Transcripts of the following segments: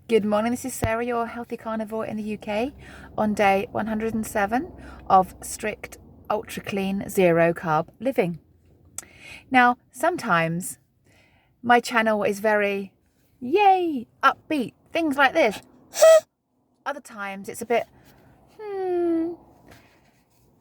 Good morning, this is Sarah, your healthy carnivore in the UK, on day 107 of strict, ultra clean, zero carb living. Now, sometimes my channel is very, yay, upbeat, things like this. Other times it's a bit,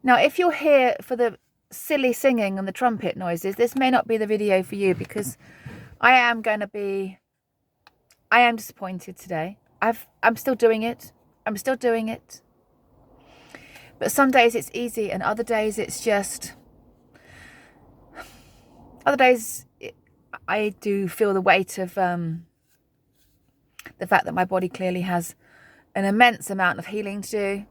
Now, if you're here for the silly singing and the trumpet noises, this may not be the video for you because I am disappointed today. I'm still doing it. But some days it's easy and other days it's just... Other days I do feel the weight of the fact that my body clearly has an immense amount of healing to do.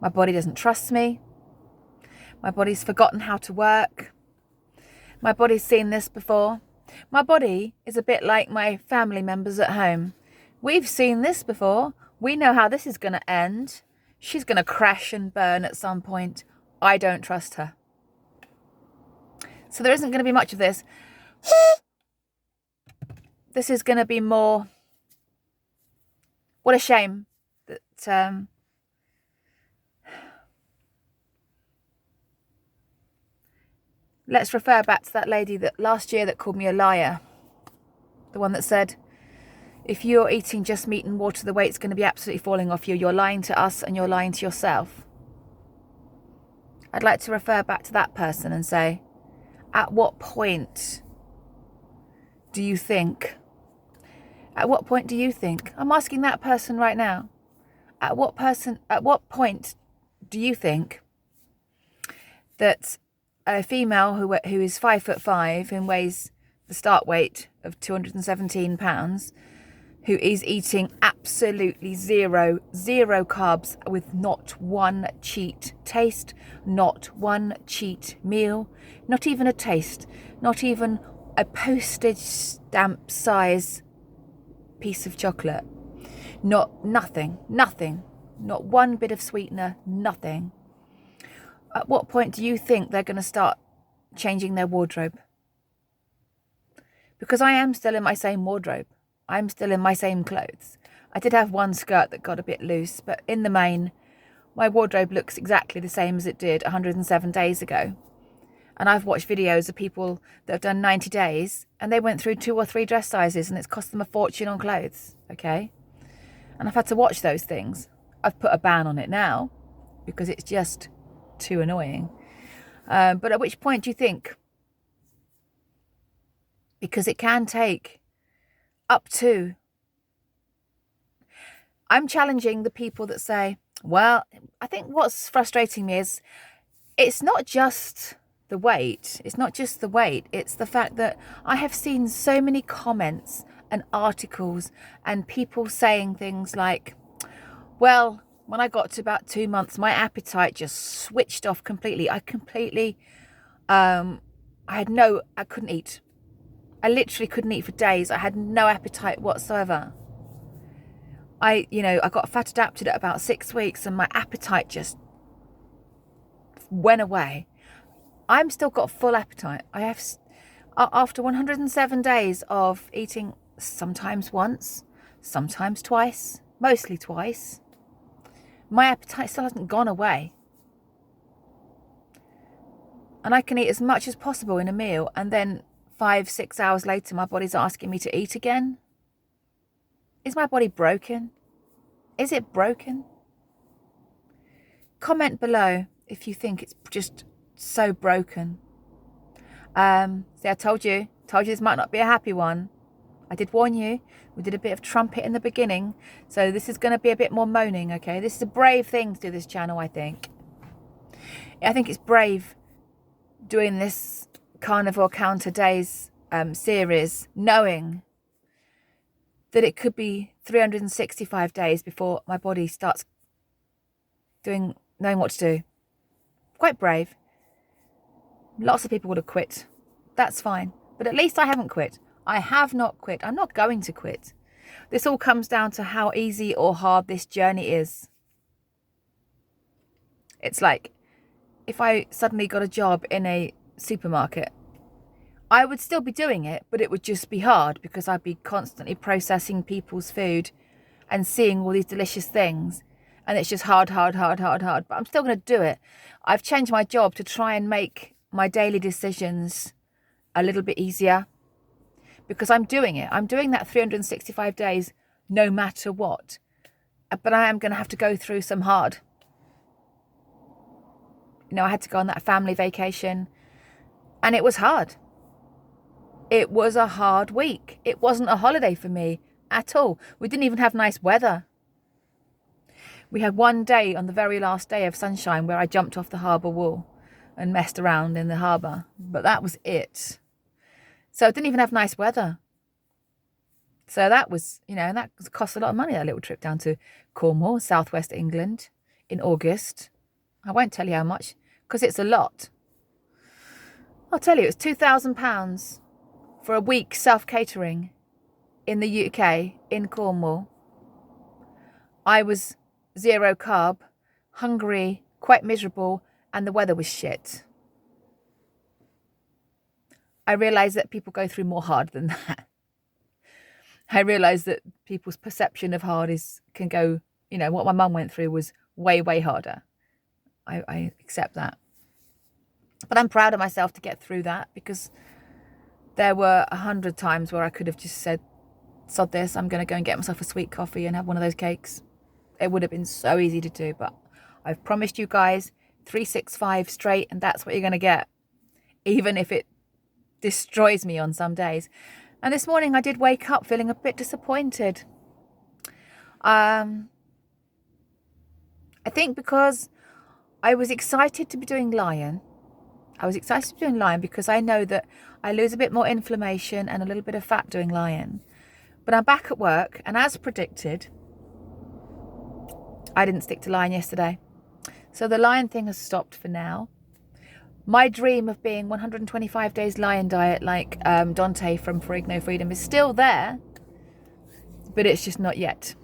My body doesn't trust me. My body's forgotten how to work. My body's seen this before. My body is a bit like my family members at home. We've seen this before. We know how this is going to end. She's going to crash and burn at some point. I don't trust her. So there isn't going to be much of this. This is going to be more... What a shame that... Let's refer back to that lady that last year that called me a liar. The one that said, if you're eating just meat and water, the weight's going to be absolutely falling off you. You're lying to us and you're lying to yourself. I'd like to refer back to that person and say, at what point do you think? At what point do you think? I'm asking that person right now. At what point do you think that a female who is 5'5" and weighs the start weight of 217 pounds, who is eating absolutely zero carbs with not one cheat taste, not one cheat meal, not even a taste, not even a postage stamp size piece of chocolate, nothing, not one bit of sweetener, nothing. At what point do you think they're going to start changing their wardrobe? Because I am still in my same wardrobe. I'm still in my same clothes. I did have one skirt that got a bit loose, but in the main, my wardrobe looks exactly the same as it did 107 days ago. And I've watched videos of people that have done 90 days and they went through 2 or 3 dress sizes and it's cost them a fortune on clothes, okay? And I've had to watch those things. I've put a ban on it now because it's just too annoying. But at which point do you think? Because it can take up to... I'm challenging the people that say, well, I think what's frustrating me is it's not just the weight. It's not just the weight. It's the fact that I have seen so many comments and articles and people saying things like, well, when I got to about 2 months, my appetite just switched off completely. I couldn't eat. I literally couldn't eat for days. I had no appetite whatsoever. I got fat adapted at about 6 weeks and my appetite just went away. I'm still got full appetite. I have, after 107 days of eating sometimes once, sometimes twice, mostly twice, my appetite still hasn't gone away. And I can eat as much as possible in a meal and then 5-6 hours later my body's asking me to eat again. Is my body broken? Is it broken? Comment below if you think it's just so broken. See, I told you this might not be a happy one. I did warn you. We did a bit of trumpet in the beginning, so this is going to be a bit more moaning, okay? This is a brave thing to do this channel, I think. I think it's brave doing this Carnivore Counter Days series, knowing that it could be 365 days before my body starts knowing what to do. Quite brave. Lots of people would have quit. That's fine. But at least I haven't quit. I have not quit. I'm not going to quit. This all comes down to how easy or hard this journey is. It's like if I suddenly got a job in a supermarket, I would still be doing it, but it would just be hard because I'd be constantly processing people's food and seeing all these delicious things. And it's just hard. But I'm still going to do it. I've changed my job to try and make my daily decisions a little bit easier because I'm doing it. I'm doing that 365 days no matter what. But I am going to have to go through some hard. You know, I had to go on that family vacation and it was hard. It was a hard week. It wasn't a holiday for me at all. We didn't even have nice weather. We had one day on the very last day of sunshine where I jumped off the harbour wall and messed around in the harbour. But that was it. So it didn't even have nice weather. So that was, you know, and that cost a lot of money, that little trip down to Cornwall, southwest England in August. I won't tell you how much because it's a lot. I'll tell you, it's £2,000 for a week self-catering in the UK, in Cornwall. I was 0 carb, hungry, quite miserable, and the weather was shit. I realised that people go through more hard than that. I realised that people's perception of hard can go, you know, what my mum went through was way, way harder. I accept that. But I'm proud of myself to get through that because there were 100 times where I could have just said, sod this, I'm going to go and get myself a sweet coffee and have one of those cakes. It would have been so easy to do, but I've promised you guys 365 straight, and that's what you're going to get, even if it destroys me on some days. And this morning I did wake up feeling a bit disappointed. I think because I was excited to be doing Lion. I was excited to be doing Lion because I know that I lose a bit more inflammation and a little bit of fat doing Lion. But I'm back at work, and as predicted, I didn't stick to Lion yesterday. So the Lion thing has stopped for now. My dream of being 125 days Lion diet like Dante from For Ig No Freedom is still there, but it's just not yet.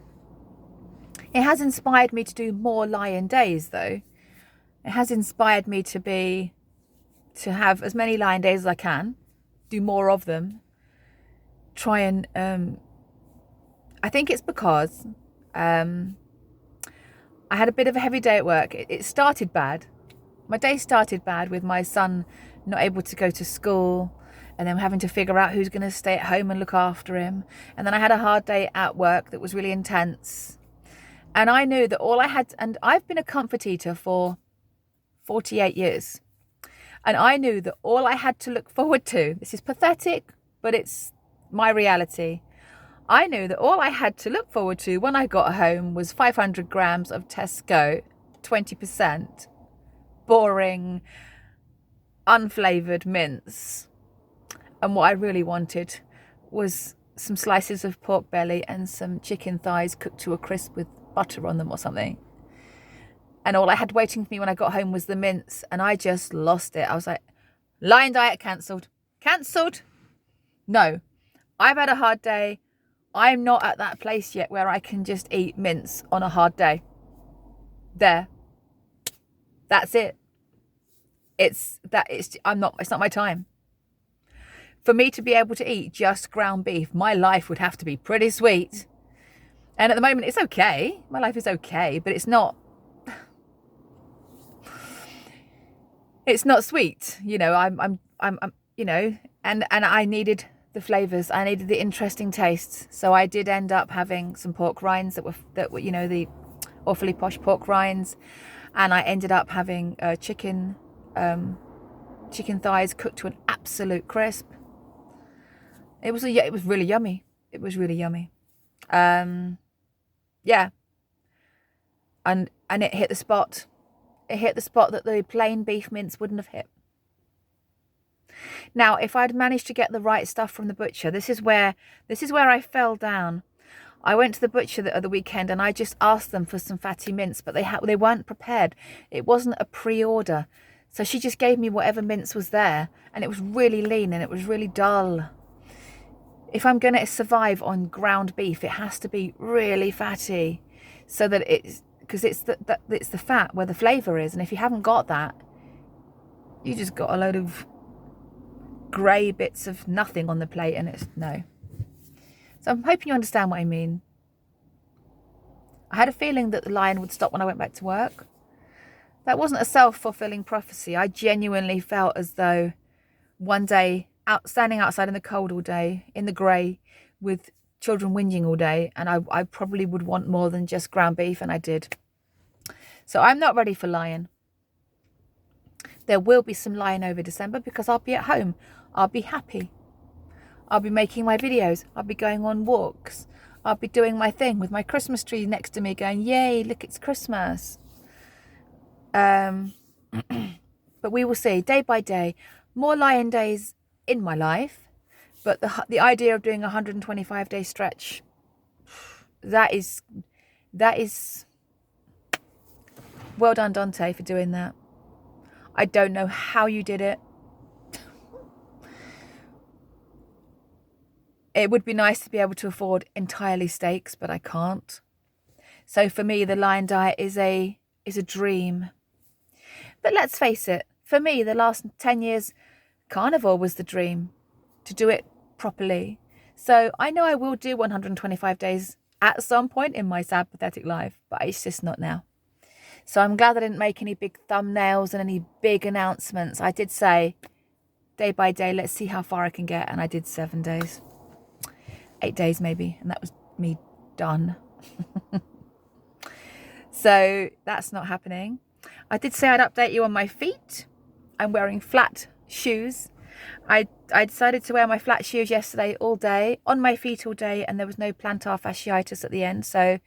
It has inspired me to do more Lion days though. It has inspired me to have as many Lion days as I can, do more of them, try and, I think it's because I had a bit of a heavy day at work. It started bad. My day started bad with my son not able to go to school and then having to figure out who's going to stay at home and look after him. And then I had a hard day at work that was really intense. And I knew that all I had, and I've been a comfort eater for 48 years. And I knew that all I had to look forward to, this is pathetic, but it's my reality. I knew that all I had to look forward to when I got home was 500 grams of Tesco, 20%, boring, unflavoured mince. And what I really wanted was some slices of pork belly and some chicken thighs cooked to a crisp with butter on them or something. And all I had waiting for me when I got home was the mince, and I just lost it. I was like, Lion diet cancelled. Cancelled? No. I've had a hard day. I'm not at that place yet where I can just eat mince on a hard day. There. That's it. It's not my time. For me to be able to eat just ground beef, my life would have to be pretty sweet. And at the moment it's okay. My life is okay, but it's not sweet. You know, I'm you know, and I needed the flavours. I needed the interesting tastes. So I did end up having some pork rinds that were you know, the awfully posh pork rinds, and I ended up having chicken thighs cooked to an absolute crisp. It was really yummy. It was really yummy. Yeah. And it hit the spot. It hit the spot that the plain beef mince wouldn't have hit. Now, if I'd managed to get the right stuff from the butcher, this is where I fell down. I went to the butcher the other weekend and I just asked them for some fatty mince, but they weren't prepared. It wasn't a pre-order. So she just gave me whatever mince was there, and it was really lean and it was really dull. If I'm going to survive on ground beef, it has to be really fatty, so that because it's the fat where the flavour is, and if you haven't got that, you just got a load of grey bits of nothing on the plate, and it's no. So I'm hoping you understand what I mean. I had a feeling that the lion would stop when I went back to work. That wasn't a self-fulfilling prophecy. I genuinely felt as though one day, standing outside in the cold all day, in the grey, with children whinging all day, and I probably would want more than just ground beef, and I did. So I'm not ready for lion. There will be some lion over December because I'll be at home. I'll be happy. I'll be making my videos. I'll be going on walks. I'll be doing my thing with my Christmas tree next to me going, yay, look, it's Christmas. But we will see day by day. More lion days in my life. But the idea of doing a 125-day stretch, that is well done, Dante, for doing that. I don't know how you did it. It would be nice to be able to afford entirely steaks, but I can't. So for me, the lion diet is a dream. But let's face it, for me, the last 10 years, carnivore was the dream, to do it properly. So I know I will do 125 days at some point in my sad, pathetic life, but it's just not now. So I'm glad I didn't make any big thumbnails and any big announcements. I did say, day by day, let's see how far I can get. And I did 7 days. 8 days maybe. And that was me done. So that's not happening. I did say I'd update you on my feet. I'm wearing flat shoes. I decided to wear my flat shoes yesterday all day, on my feet all day, and there was no plantar fasciitis at the end. So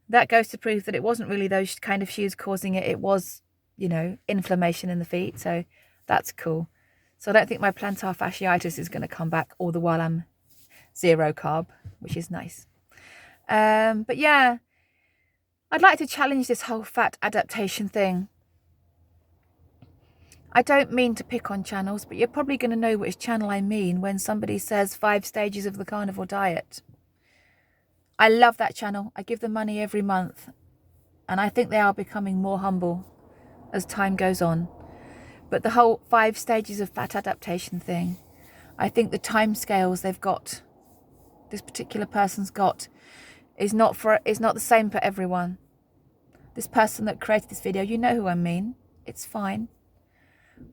that goes to prove that it wasn't really those kind of shoes causing it. It was, you know, inflammation in the feet. So that's cool. So I don't think my plantar fasciitis is going to come back all the while I'm 0 carb, which is nice. But yeah, I'd like to challenge this whole fat adaptation thing. I don't mean to pick on channels, but you're probably going to know which channel I mean when somebody says 5 stages of the carnivore diet. I love that channel. I give them money every month. And I think they are becoming more humble as time goes on. But the whole 5 stages of fat adaptation thing, I think the time scales they've got, this particular person's got, is not the same for everyone. This person that created this video, you know who I mean. It's fine.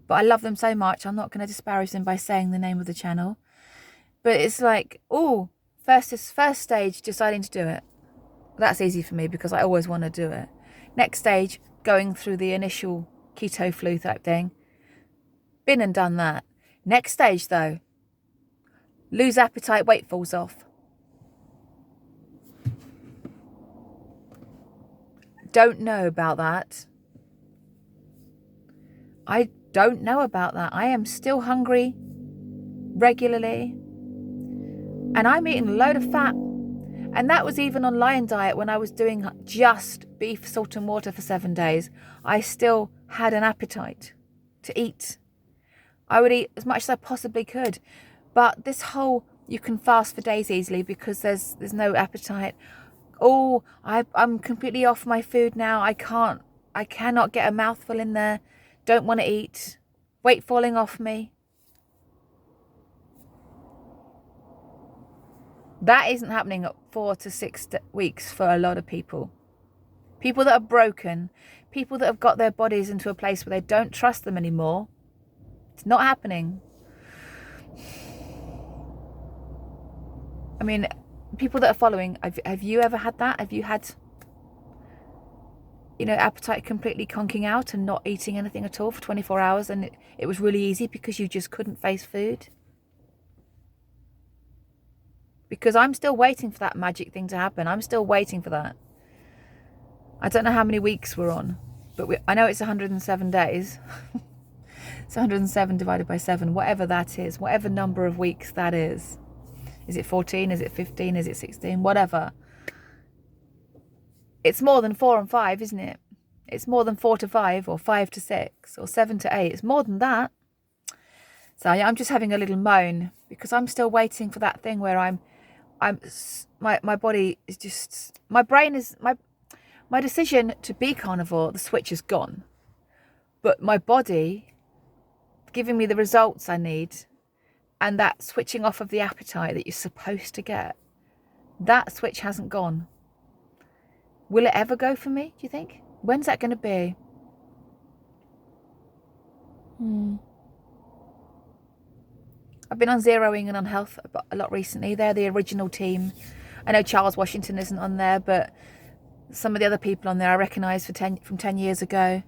But I love them so much, I'm not going to disparage them by saying the name of the channel. But it's like, oh, first stage, deciding to do it. That's easy for me because I always want to do it. Next stage, going through the initial keto flu type thing. Been and done that. Next stage though, lose appetite, weight falls off. Don't know about that. I don't know about that. I am still hungry regularly. And I'm eating a load of fat. And that was even on lion diet when I was doing just beef, salt and water for 7 days. I still had an appetite to eat. I would eat as much as I possibly could. But this whole, you can fast for days easily because there's no appetite. Oh, I'm completely off my food now. I cannot get a mouthful in there. Don't want to eat. Weight falling off me. That isn't happening at 4 to 6 weeks for a lot of people. People that are broken, people that have got their bodies into a place where they don't trust them anymore. It's not happening. I mean, people that are following, have you ever had that? Have you had, you know, appetite completely conking out and not eating anything at all for 24 hours and it was really easy because you just couldn't face food? Because I'm still waiting for that magic thing to happen. I'm still waiting for that. I don't know how many weeks we're on, but I know it's 107 days. It's 107 divided by 7, whatever that is, whatever number of weeks that is. Is it 14? Is it 15? Is it 16? Whatever. It's more than 4 and 5, isn't it? It's more than 4 to 5 or 5 to 6 or 7 to 8. It's more than that. So I'm just having a little moan because I'm still waiting for that thing where my body is just, my brain is, my decision to be carnivore, the switch is gone. But my body giving me the results I need and that switching off of the appetite that you're supposed to get, that switch hasn't gone. Will it ever go for me, do you think? When's that going to be? I've been on Zeroing and on Health a lot recently. They're the original team. I know Charles Washington isn't on there, but some of the other people on there I recognise from 10 years ago.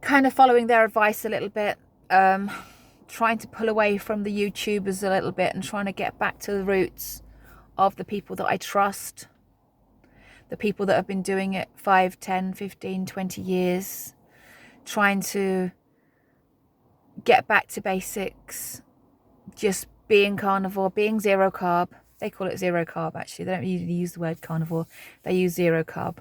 Kind of following their advice a little bit. Trying to pull away from the YouTubers a little bit and trying to get back to the roots of the people that I trust. The people that have been doing it 5, 10, 15, 20 years. Trying to get back to basics. Just being carnivore, being zero carb. They call it zero carb, actually. They don't usually use the word carnivore. They use zero carb.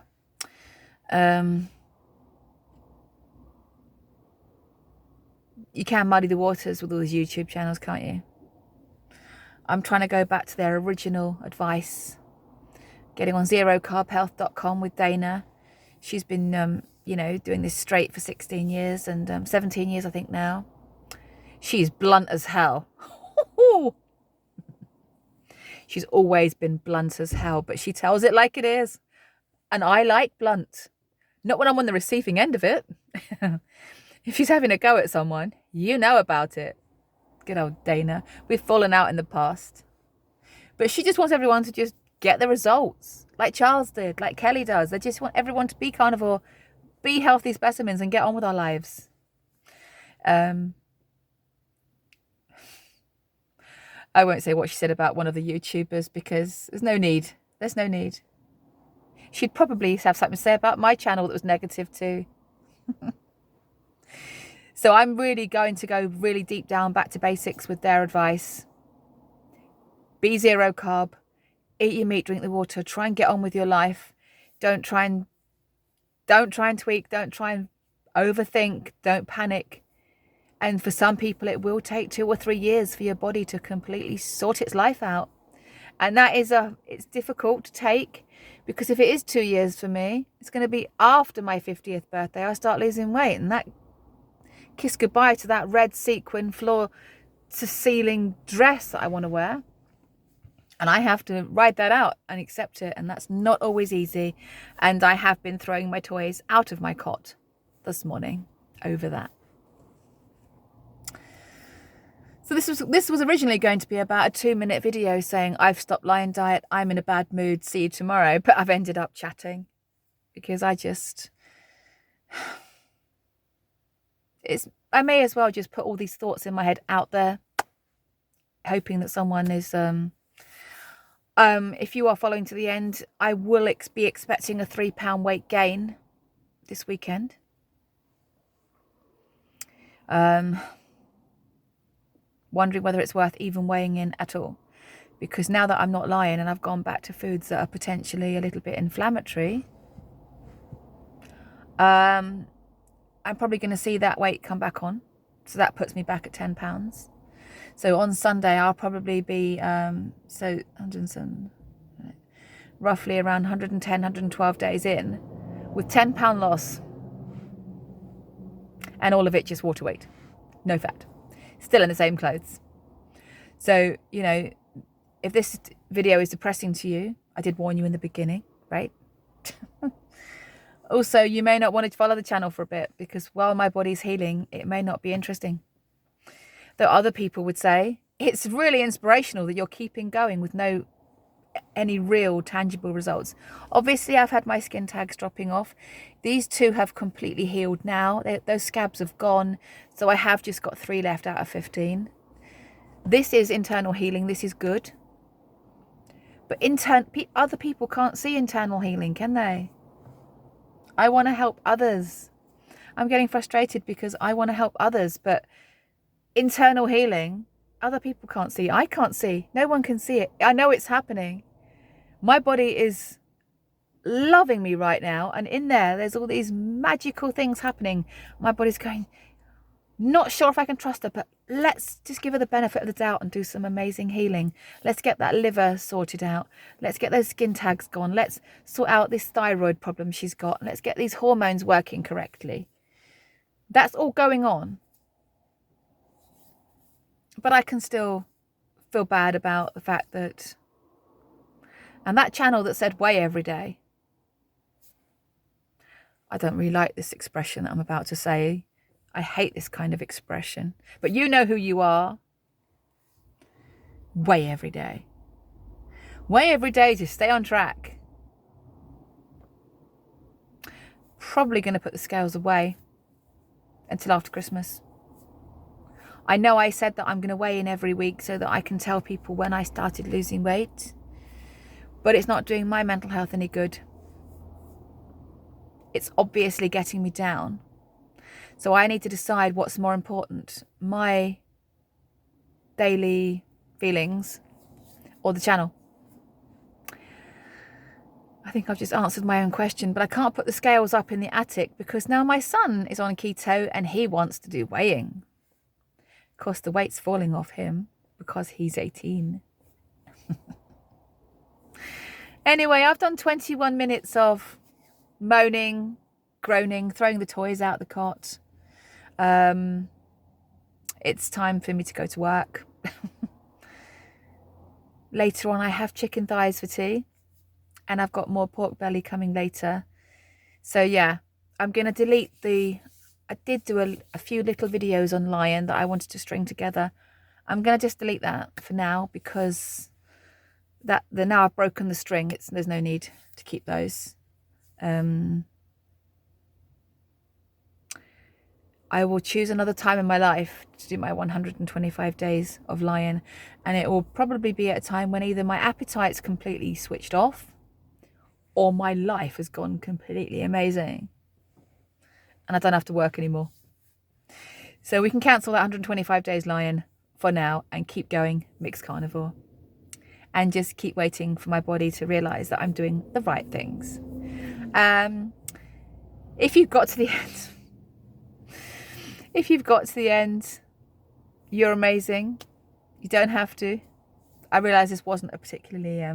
You can muddy the waters with all these YouTube channels, can't you? I'm trying to go back to their original advice. Getting on zerocarbhealth.com with Dana. She's been, doing this straight for 16 years and 17 years, I think, now. She's blunt as hell. She's always been blunt as hell, but she tells it like it is. And I like blunt. Not when I'm on the receiving end of it. If she's having a go at someone, you know about it. Good old Dana. We've fallen out in the past. But she just wants everyone to just get the results. Like Charles did, like Kelly does. They just want everyone to be carnivore, be healthy specimens and get on with our lives. I won't say what she said about one of the YouTubers because there's no need. There's no need. She'd probably have something to say about my channel that was negative too. So I'm really going to go really deep down back to basics with their advice. Be zero carb. Eat your meat, drink the water. Try and get on with your life. Don't try and tweak. Don't try and overthink. Don't panic. And for some people, it will take 2 or 3 years for your body to completely sort its life out. And that is it's difficult to take, because if it is 2 years for me, it's going to be after my 50th birthday I start losing weight, and that kiss goodbye to that red sequin floor to ceiling dress that I want to wear. And I have to ride that out and accept it, and that's not always easy. And I have been throwing my toys out of my cot this morning over that. So this was originally going to be about a 2-minute video saying I've stopped Lion Diet, I'm in a bad mood, see you tomorrow. But I've ended up chatting because I may as well just put all these thoughts in my head out there, hoping that someone is, if you are following to the end, I will be expecting a 3-pound weight gain this weekend. Wondering whether it's worth even weighing in at all, because now that I'm not lying and I've gone back to foods that are potentially a little bit inflammatory, I'm probably going to see that weight come back on, so that puts me back at 10 pounds. So on Sunday I'll probably be roughly around 110, 112 days in with 10-pound loss, and all of it just water weight, no fat. Still in the same clothes. So, if this video is depressing to you, I did warn you in the beginning, right? Also, you may not want to follow the channel for a bit, because while my body's healing, it may not be interesting. Though other people would say, it's really inspirational that you're keeping going with any real tangible results. Obviously, I've had my skin tags dropping off. These 2 have completely healed now. Those scabs have gone. So I have just got 3 left out of 15. This is internal healing. This is good. But other people can't see internal healing, can they? I want to help others. I'm getting frustrated because I want to help others, but internal healing, other people can't see. I can't see. No one can see it. I know it's happening. My body is loving me right now, and in there's all these magical things happening. My body's going, not sure if I can trust her, but let's just give her the benefit of the doubt and do some amazing healing. Let's get that liver sorted out. Let's get those skin tags gone. Let's sort out this thyroid problem she's got. Let's get these hormones working correctly. That's all going on. But I can still feel bad about the fact that, and that channel that said weigh every day, I don't really like this expression that I'm about to say. I hate this kind of expression. But you know who you are. Weigh every day. Weigh every day to stay on track. Probably going to put the scales away until after Christmas. I know I said that I'm going to weigh in every week so that I can tell people when I started losing weight. But it's not doing my mental health any good. It's obviously getting me down. So I need to decide what's more important, my daily feelings or the channel. I think I've just answered my own question, but I can't put the scales up in the attic because now my son is on keto and he wants to do weighing. Of course, the weight's falling off him because he's 18. Anyway, I've done 21 minutes of moaning, groaning, throwing the toys out the cot. It's time for me to go to work. Later on, I have chicken thighs for tea. And I've got more pork belly coming later. So yeah, I'm going to delete I did do a few little videos on Lion that I wanted to string together. I'm going to just delete that for now because now I've broken the string. There's no need to keep those. I will choose another time in my life to do my 125 days of Lion. And it will probably be at a time when either my appetite's completely switched off or my life has gone completely amazing and I don't have to work anymore. So we can cancel that 125 days Lion for now and keep going mixed carnivore and just keep waiting for my body to realize that I'm doing the right things. If you've got to the end, you're amazing. You don't have to. I realize this wasn't a particularly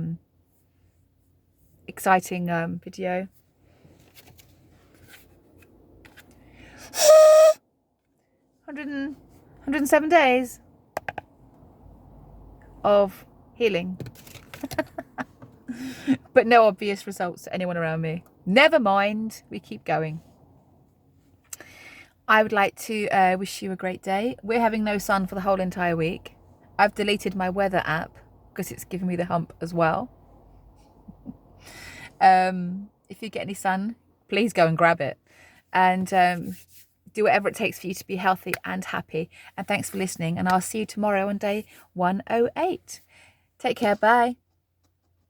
exciting video. 107 days of healing. But no obvious results to anyone around me. Never mind, we keep going. I would like to wish you a great day. We're having no sun for the whole entire week. I've deleted my weather app because it's giving me the hump as well. If you get any sun, please go and grab it. And do whatever it takes for you to be healthy and happy. And thanks for listening. And I'll see you tomorrow on day 108. Take care. Bye.